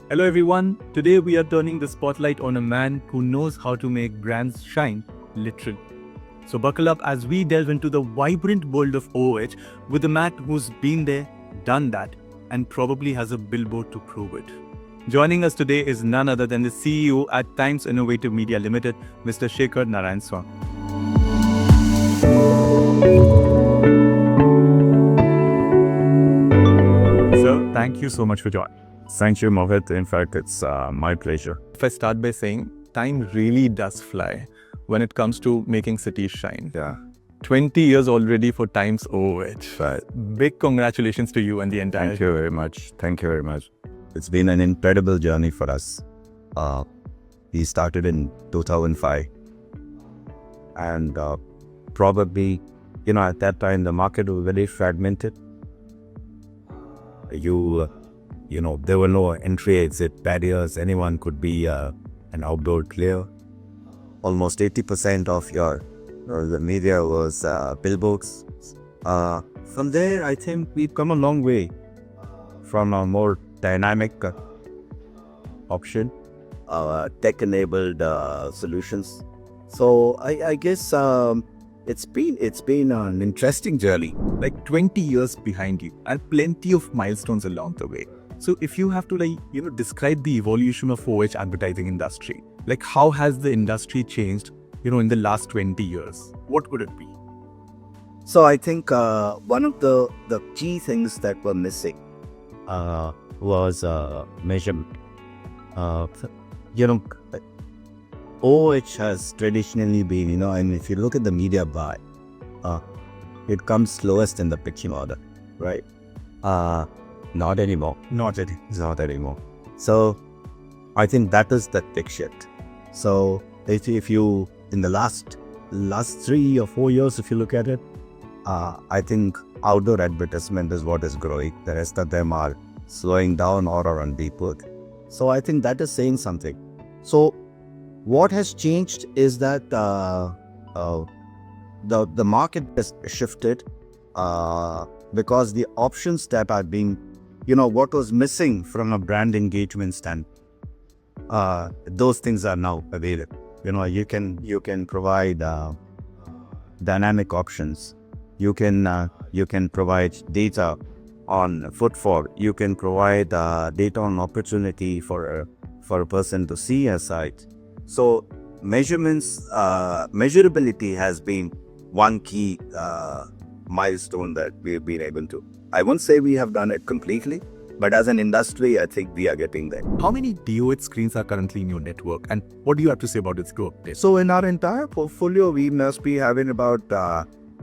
Hello everyone, today we are turning the spotlight on a man who knows how to make brands shine, literally. So buckle up as we delve into the vibrant world of OOH with a man who's been there, done that, and probably has a billboard to prove it. Joining us today is none other than the CEO at Times Innovative Media Limited, Mr. Shekhar Narayanaswami. Sir, thank you so much for joining. Thank you, Mohit. In fact, it's my pleasure. If I start by saying, time really does fly when it comes to making cities shine. Yeah. 20 years already for Times OOH. Right. Big congratulations to you and the entire Thank you very much. Thank you very much. It's been an incredible journey for us. We started in 2005. And probably, at that time, the market was very fragmented. There were no entry-exit barriers. Anyone could be an outdoor player. Almost 80% of the media was billboards. From there, I think we've come a long way from a more dynamic option, tech-enabled solutions. So I guess it's been an interesting journey. like 20 years behind you and plenty of milestones along the way. So if you have to describe the evolution of OOH advertising industry, like how has the industry changed, in the last 20 years? What could it be? So I think one of the key things that were missing was measurement. OOH has traditionally been, and if you look at the media buy, it comes slowest in the picking order, right? Not anymore. Not it. Not anymore. So I think that is the big shift. So if you, in the last 3 or 4 years, if you look at it, I think outdoor advertisement is what is growing. The rest of them are slowing down or are on billboard. So I think that is saying something. So what has changed is that the market has shifted because the options that are being, what was missing from a brand engagement stand, those things are now available. You can provide dynamic options. You can provide data on footfall. You can provide data on opportunity for a person to see a site. So measurability has been one key milestone that we've been able to. I won't say we have done it completely, but as an industry, I think we are getting there. How many DOH screens are currently in your network and what do you have to say about its growth? So in our entire portfolio, we must be having about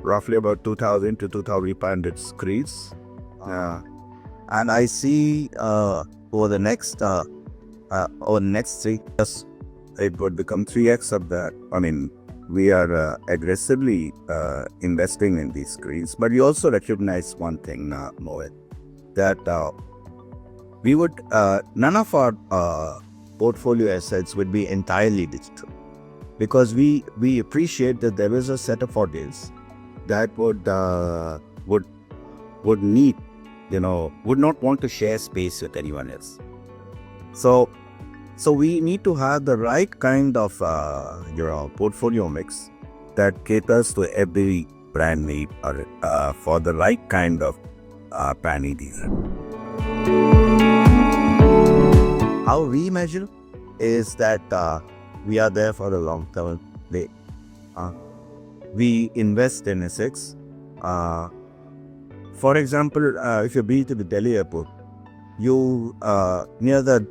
roughly about 2,000 to 2,500 screens. And I see over the next 3 years, it would become 3x of that. I mean, we are aggressively investing in these screens, but we also recognize one thing, Mohit, that we would none of our portfolio assets would be entirely digital, because we appreciate that there is a set of audience that would need, would not want to share space with anyone else. So we need to have the right kind of portfolio mix that caters to every brand need or for the right kind of brand need. How we measure is that we are there for the long term. We invest in assets. For example, if you be to the Delhi airport, you near the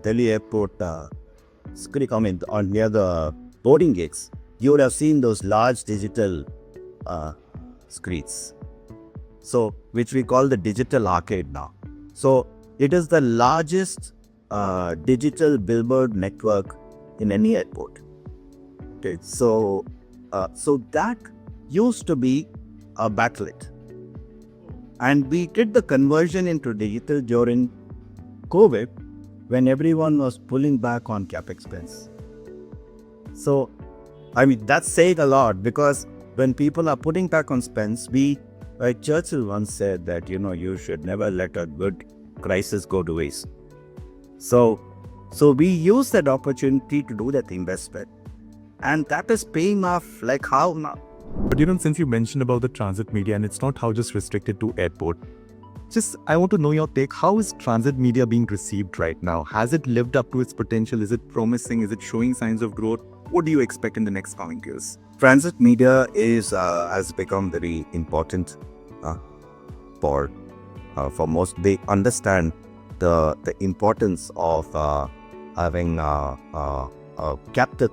Delhi airport comment or near the boarding gates, you would have seen those large digital screens. So, which we call the digital arcade now. So, it is the largest digital billboard network in any airport. Okay, so that used to be a backlit, and we did the conversion into digital during COVID, when everyone was pulling back on capex spends. So, I mean, that's saying a lot, because when people are putting back on spends, Churchill once said that, you should never let a good crisis go to waste. So we use that opportunity to do that investment, and that is paying off like how now. But since you mentioned about the transit media, and it's not how just restricted to airport, just I want to know your take. How is transit media being received right now? Has it lived up to its potential? Is it promising? Is it showing signs of growth? What do you expect in the next coming years? Transit media has become very important for most. They understand the importance of having a captive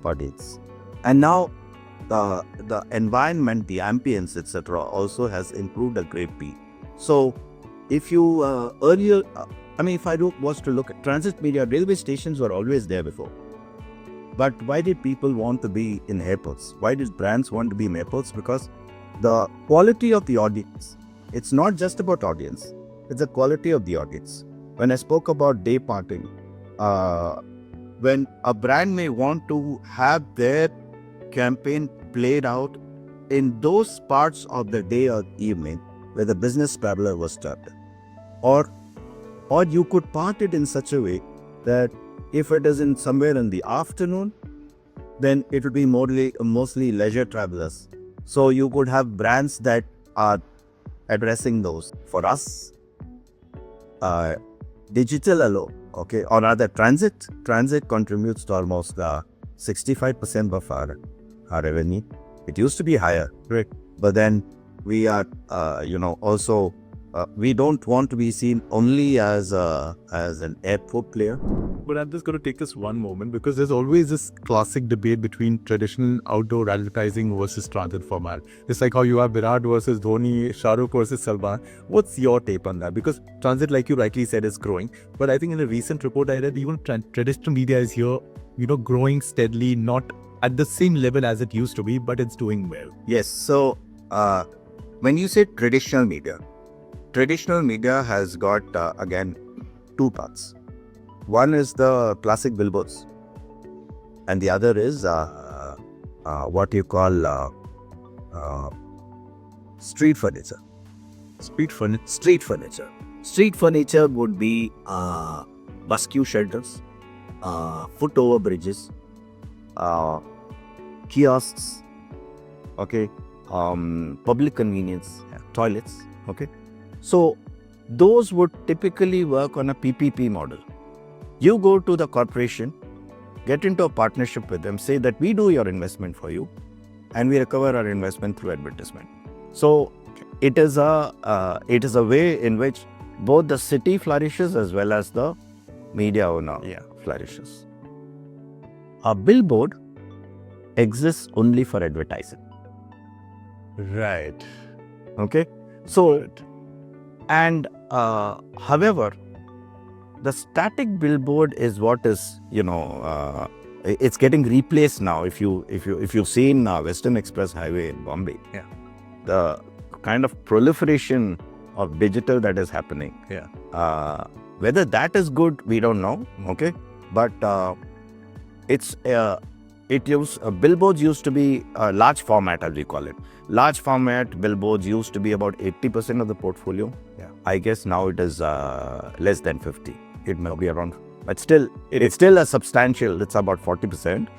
audience, and now the environment, the ambience, etc., also has improved a great deal. So, if you earlier, if I was to look at transit media, railway stations were always there before. But why did people want to be in airports? Why did brands want to be in airports? Because the quality of the audience. It's not just about audience. It's the quality of the audience. When I spoke about day parting, when a brand may want to have their campaign played out in those parts of the day or evening where the business traveler was trapped, or you could part it in such a way that if it is in somewhere in the afternoon, then it would be mostly leisure travelers. So you could have brands that are addressing those. For us, digital alone, okay, or rather transit contributes to almost 65% of our revenue. It used to be higher, Right. but then we are, also we don't want to be seen only as an airport player. But I'm just going to take this one moment, because there's always this classic debate between traditional outdoor advertising versus transit format. It's like how you have Virat versus Dhoni, Shah Rukh versus Salman. What's your take on that? Because transit, like you rightly said, is growing. But I think in a recent report I read, even traditional media is here, growing steadily, not at the same level as it used to be, but it's doing well. Yes. So when you say traditional media has got again two parts. One is the classic billboards, and the other is what you call street furniture. Street furniture. Street furniture would be busque shelters, foot over bridges, kiosks, okay, public convenience, toilets, okay. So those would typically work on a PPP model. You go to the corporation, get into a partnership with them, say that we do your investment for you, and we recover our investment through advertisement. So it is a way in which both the city flourishes as well as the media owner flourishes. A billboard exists only for advertising. Right. Okay. So, and however, the static billboard is what is, it's getting replaced now. If you've seen Western Express Highway in Bombay, the kind of proliferation of digital that is happening. Whether that is good, we don't know. Okay, but billboards used to be a large format, as we call it. Large format billboards used to be about 80% of the portfolio. I guess now it is less than 50. It may be around, but still, it's still a substantial. It's about 40%.